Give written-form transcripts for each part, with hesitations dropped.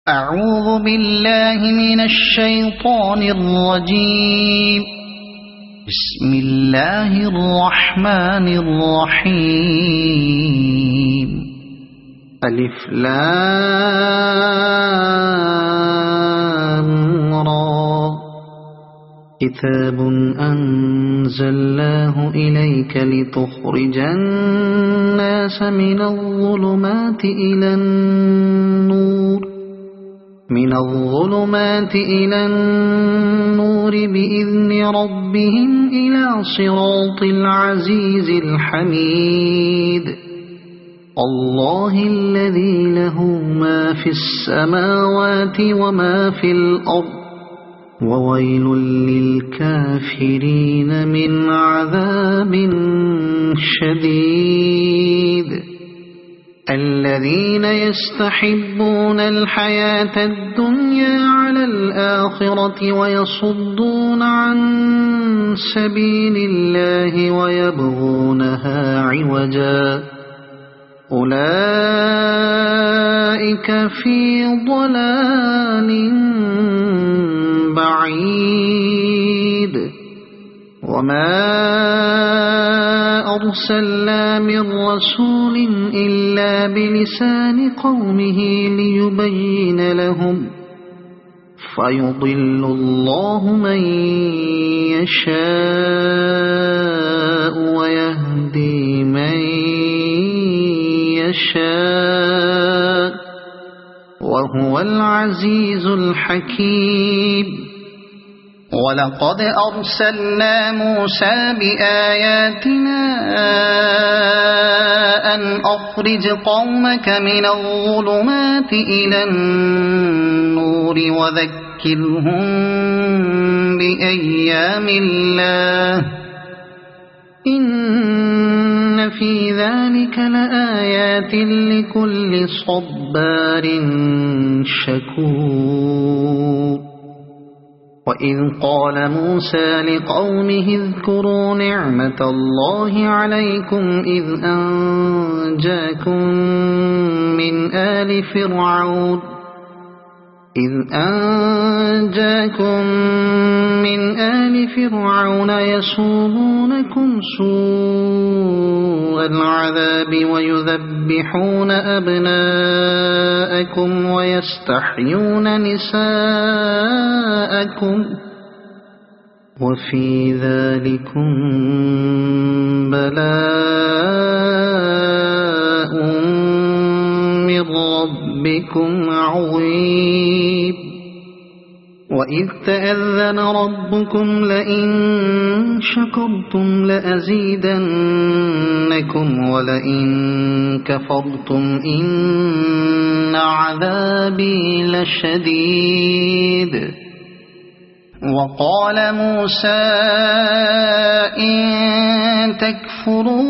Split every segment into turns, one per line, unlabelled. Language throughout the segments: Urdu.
أعوذ بالله من الشيطان الرجيم. بسم الله الرحمن الرحيم. ألف لام را. كتاب أنزلناه إليك لتخرج الناس من الظلمات إلى النور بإذن ربهم إلى صراط العزيز الحميد. الله الذي له ما في السماوات وما في الأرض وويل للكافرين من عذاب شديد. الذين يستحبون الحياة الدنيا على الآخرة ويصدون عن سبيل الله ويبغونها عوجا أولئك في ضلال بعيد. وما أرسلنا من رسول إلا بلسان قومه ليبين لهم فيضل الله من يشاء ويهدي من يشاء وهو العزيز الحكيم. ولقد أرسلنا موسى بآياتنا أن أخرج قومك من الظلمات إلى النور وذكرهم بأيام الله إن في ذلك لآيات لكل صبار شكور. وإذ قال موسى لقومه اذكروا نعمة الله عليكم إذ أنجاكم من آل فرعون يسومونكم سوء العذاب ويذبحون أبناءكم ويستحيون نساءكم وفي ذلكم بلاء من ربكم عظيم. وإذ تأذن ربكم لئن شكرتم لأزيدنكم ولئن كفرتم إن عذابي لشديد. وقال موسى إن تكفروا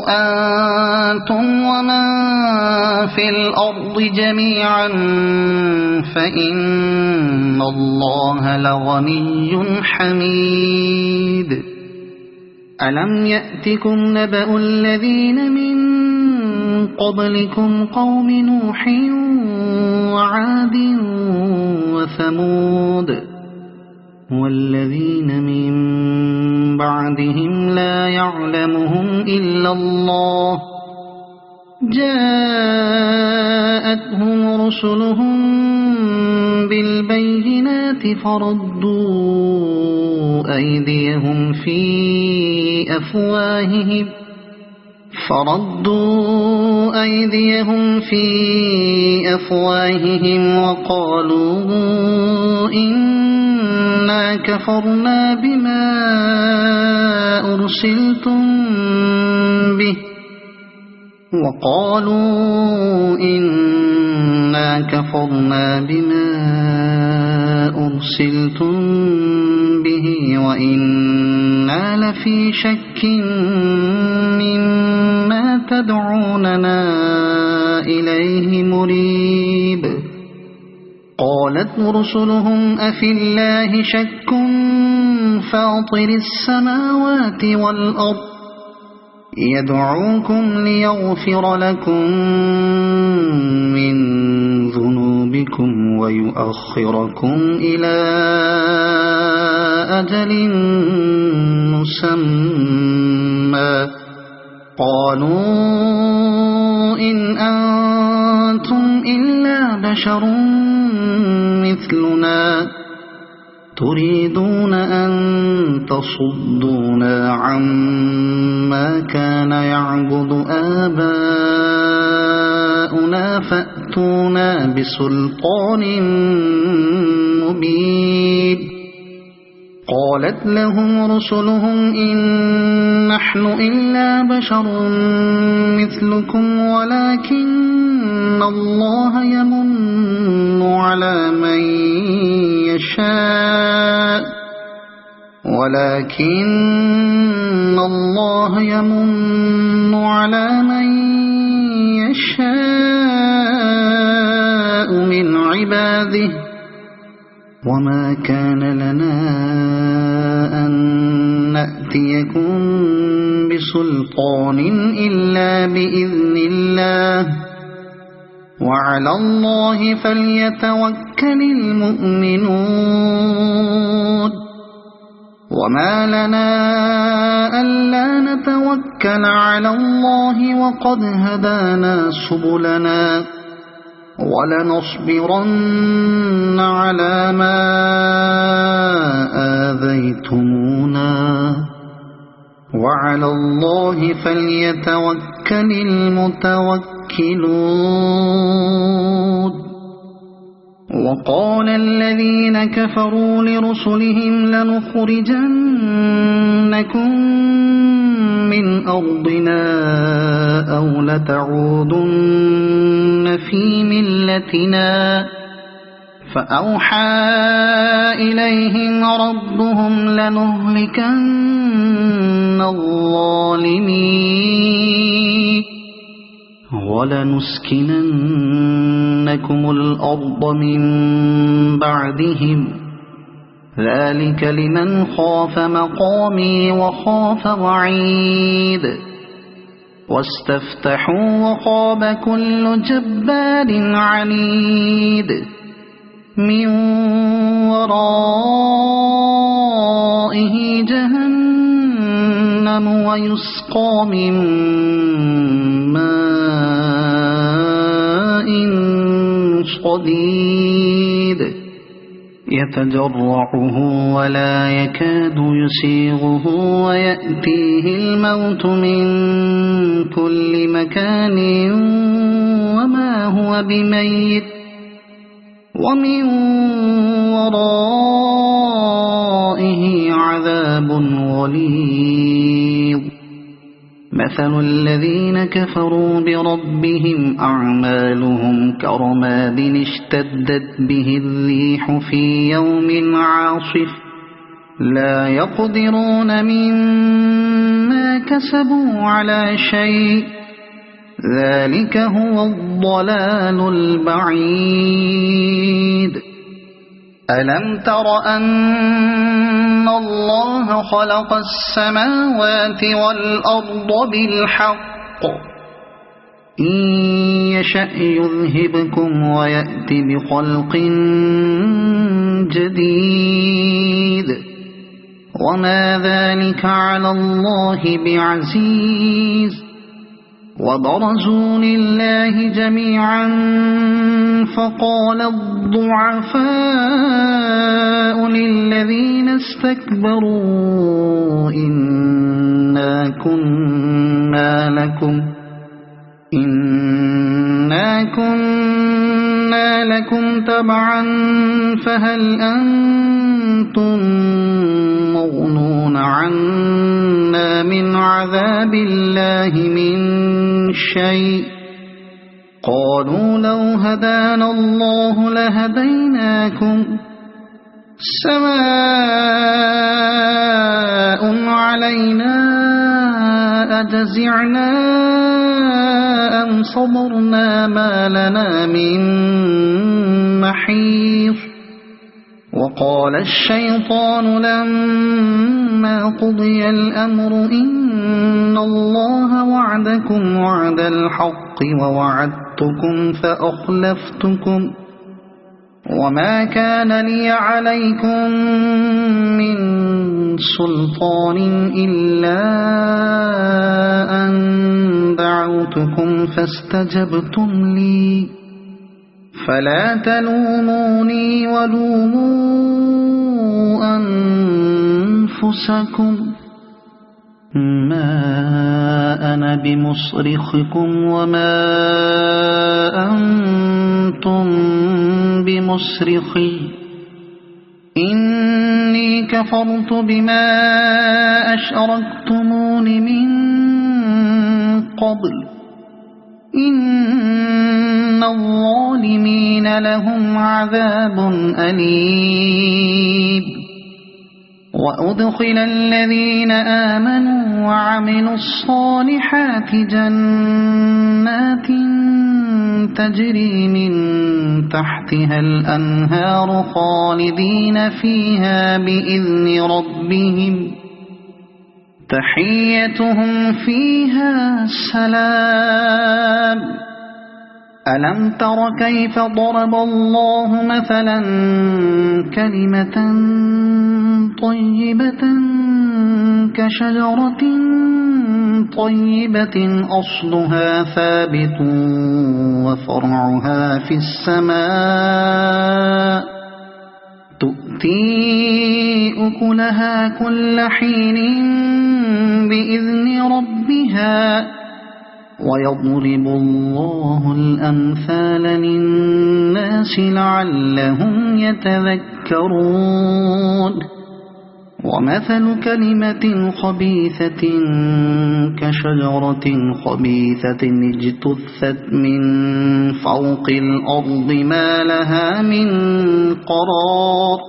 أنتم ومن في الأرض جميعا فإن الله لغني حميد. ألم يأتكم نبأ الذين من قبلكم قوم نوح وعاد وثمود والذين من بعدهم لا يعلمهم إلا الله جاءتهم رسلهم بالبينات فردوا أيديهم في أفواههم وقالوا إنا كفرنا بما أرسلتم به وإنا لفي شك مما تدعوننا إليه مريب. قالت رسلهم أفي الله شك فاطر السماوات والأرض يدعوكم ليغفر لكم من ذنوبكم ويؤخركم إلى أجل مسمى قالوا إن أنتم إلا بشر مثلنا تريدون أن تصدونا عما كان يعبد آباؤنا فأتونا بسلطان مبين قالت لهم رسلهم إن نحن إلا بشر مثلكم ولكن الله يمن على من يشاء من عباده وما كان لنا أن نأتيكم بسلطان إلا بإذن الله وعلى الله فليتوكل المؤمنون وما لنا ألا نتوكل على الله وقد هدانا سبلنا ولنصبرن على ما آذيتمونا وعلى الله فليتوكل المتوكلون وقال الذين كفروا لرسلهم لنخرجنكم من أرضنا أو لتعودن في ملتنا فأوحى إليهم ربهم لنهلكن الظالمين ولنسكننكم الأرض من بعدهم ذلك لمن خاف مقامي وخاف وعيد واستفتحوا وخاب كل جبار عنيد من ورائه جهنم ويسقى من ماء صديد يتجرعه ولا يكاد يسيغه ويأتيه الموت من كل مكان وما هو بميت ومن ورائه عذاب غليظ مثل الذين كفروا بربهم أعمالهم كرماد اشتدت به الريح في يوم عاصف لا يقدرون مما كسبوا على شيء ذلك هو الضلال البعيد ألم تر أن الله خلق السماوات والأرض بالحق إن يشأ يذهبكم ويأت بخلق جديد وما ذلك على الله بعزيز وبرزوا لله جميعا فقال الضعفاء للذين استكبروا إنا كنا لكم تبعا فهل أنتم مغنون عنا من عذاب الله من شيء قالوا لو هدانا الله لهديناكم سواء علينا أجزعنا أم صبرنا ما لنا من محيص وقال الشيطان لما قضي الأمر إن الله وعدكم وعد الحق ووعدتكم وما كان لي عليكم من سلطان إلا أن دعوتكم فاستجبتم لي فلا تلوموني ولوموا أنفسكم ما أنا بمصرخكم وما أنتم بمصرخي إني كفرت بما أشركتمون من قبل إن الظالمين لهم عذاب أليم وأدخل الذين آمنوا وعملوا الصالحات جنات تجري من تحتها الأنهار خالدين فيها بإذن ربهم تحيتهم فيها سلام ألم تر كيف ضرب الله مثلا كلمة طيبة كشجرة طيبة أصلها ثابت وفرعها في السماء تؤتي أكلها كل حين بإذن ربها ويضرب الله الأمثال للناس لعلهم يتذكرون ومثل كلمة خبيثة كشجرة خبيثة اجتثت من فوق الأرض ما لها من قرار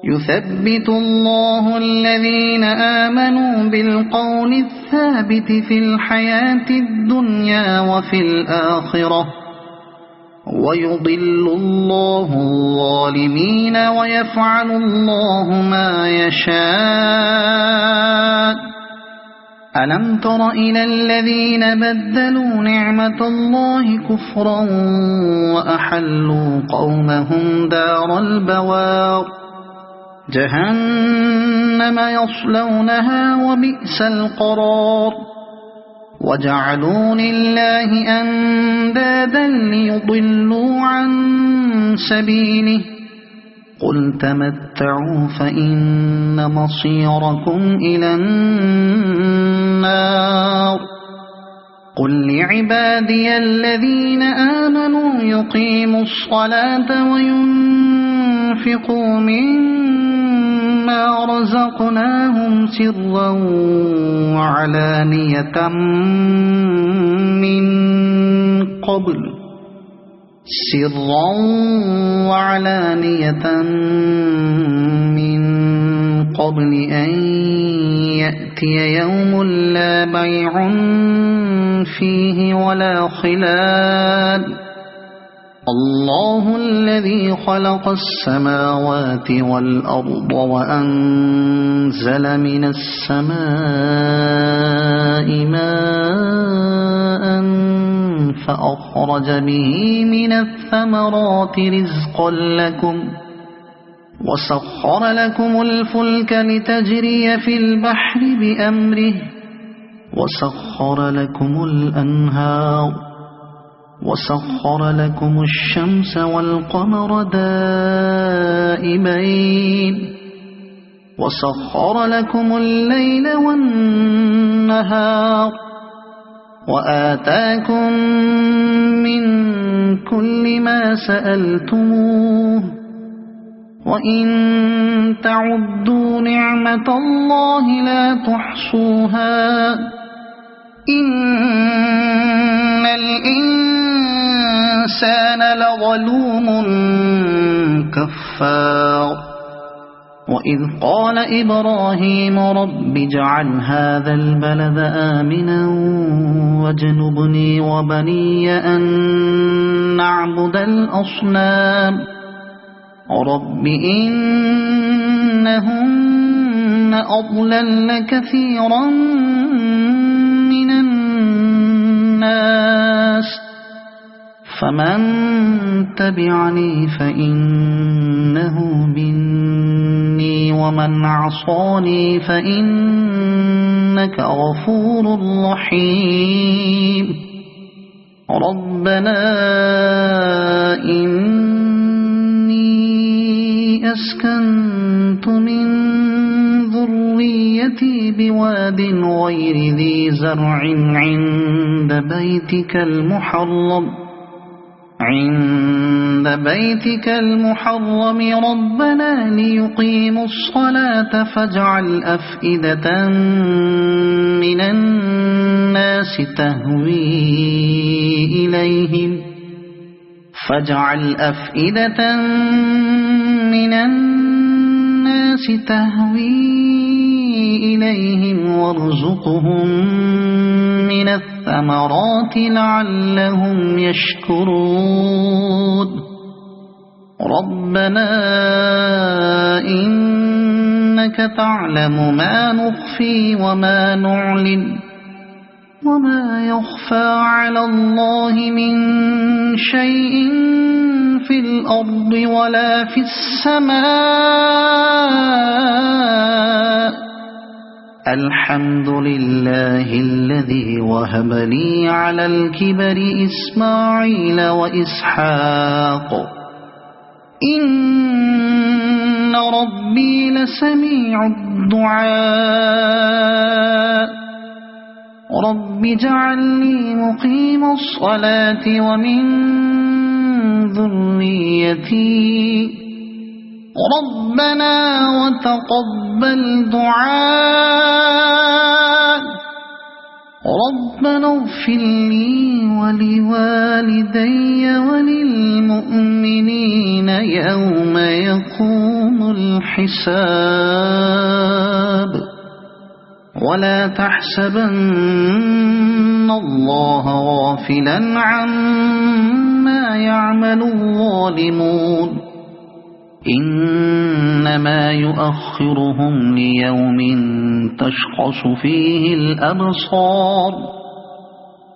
يثبت الله الذين آمنوا بالقول الثابت في الحياة الدنيا وفي الآخرة ويضل الله الظالمين ويفعل الله ما يشاء ألم تر إلى الذين بدلوا نعمة الله كفرا وأحلوا قومهم دار البوار جهنم يصلونها وبئس القرار وجعلوا لله أندادا ليضلوا عن سبيله قل تمتعوا فإن مصيركم إلى النار قل لعبادي الذين آمنوا يقيموا الصلاة وينفقوا مما رزقناهم سرا وعلانية من قبل أن يأتي يوم لا بيع فيه ولا خلال الله الذي خلق السماوات والأرض وأنزل من السماء ماء فأخرج به من الثمرات رزقا لكم وسخر لكم الفلك لتجري في البحر بأمره وسخر لكم الأنهار وسخر لكم الشمس والقمر دائبين وسخر لكم الليل والنهار وآتاكم من كل ما سألتموه وإن تعدوا نعمة الله لا تحصوها إن الإنسان لظلوم كفار وإذ قال إبراهيم رب اجعل هذا البلد آمنا واجنبني وبني أن نعبد الأصنام رب إنهن أضللن كثيرا من الناس فمن تبعني فإنه مني ومن عصاني فإنك غفور رحيم ربنا إني أسكنت من ذريتي بواد غير ذي زرع عند بيتك المحرم ربنا ليقيموا الصلاة فاجعل أفئدة من الناس تهوي إليهم وارزقهم من الثمرات لعلهم يشكرون ربنا إنك تعلم ما نخفي وما نعلن وما يخفى على الله من شيء في الأرض ولا في السماء الحمد لله الذي وهب لي على الكبر إسماعيل وإسحاق إن ربي لسميع الدعاء رب اجعلني مقيم الصلاة ومن ذريتي ربنا وتقبل دعاء ربنا اغفر لي ولوالدي وللمؤمنين يوم يقوم الحساب ولا تحسبن الله غافلا عما يعمل الظالمون إنما يؤخرهم ليوم تشخص فيه الأبصار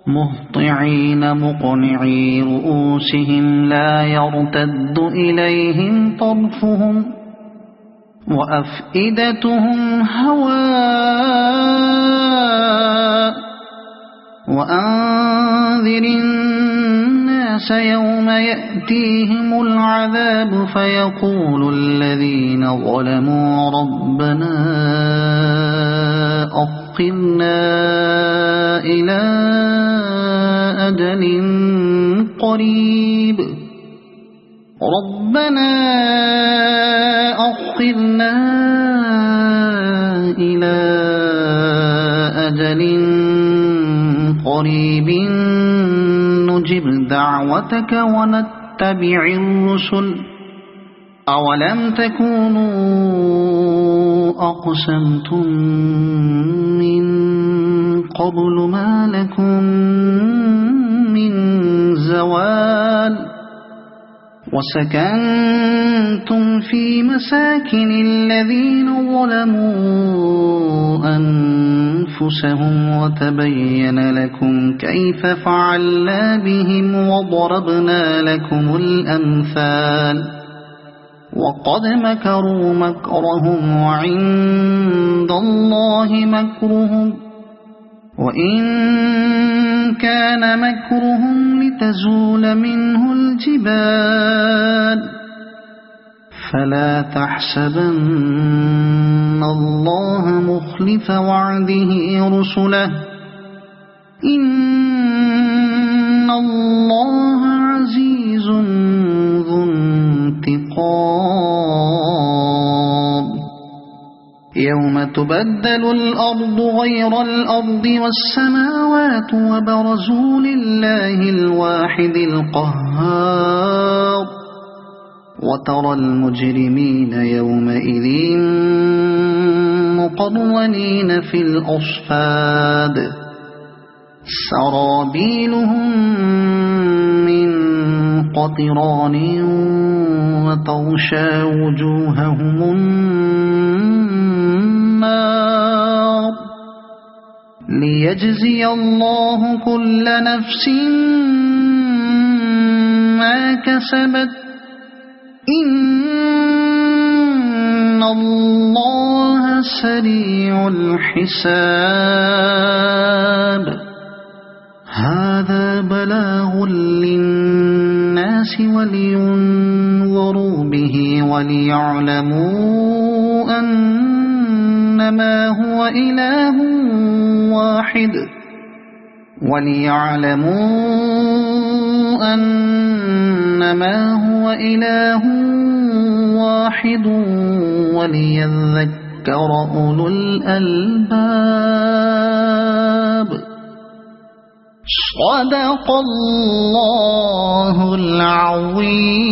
مهطعين مقنعي رؤوسهم لا يرتد إليهم طرفهم وأفئدتهم هواء وأنذر الناس يوم يأتيهم العذاب فيقول الذين ظلموا ربنا أخرنا إلى أجل قريب ربنا أخرنا إلى أجل قريب نجب دعوتك ونتبع الرسل أولم تكونوا أقسمتم من قبل ما لكم من زوال وسكنتم في مساكن الذين ظلموا أنفسهم وتبين لكم كيف فعلنا بهم وضربنا لكم الأمثال وقد مكروا مكرهم وعند الله مكرهم وإن كان مكرهم لتزول منه الجبال فلا تحسبن الله مخلف وعده رسله إن الله عزيز ذو انتقام يوم تبدل الأرض غير الأرض والسماوات وبرزوا لله الواحد القهار وترى المجرمين يومئذ مقرنين في الأصفاد سرابيلهم من قطران وتغشى وجوههم النار ليجزي الله كل نفس ما كسبت إن الله سريع الحساب هذا بلاغ للناس ولينذروا به وليعلموا أنما هو إله واحد وليذكر أولو الألباب صدق الله العظيم.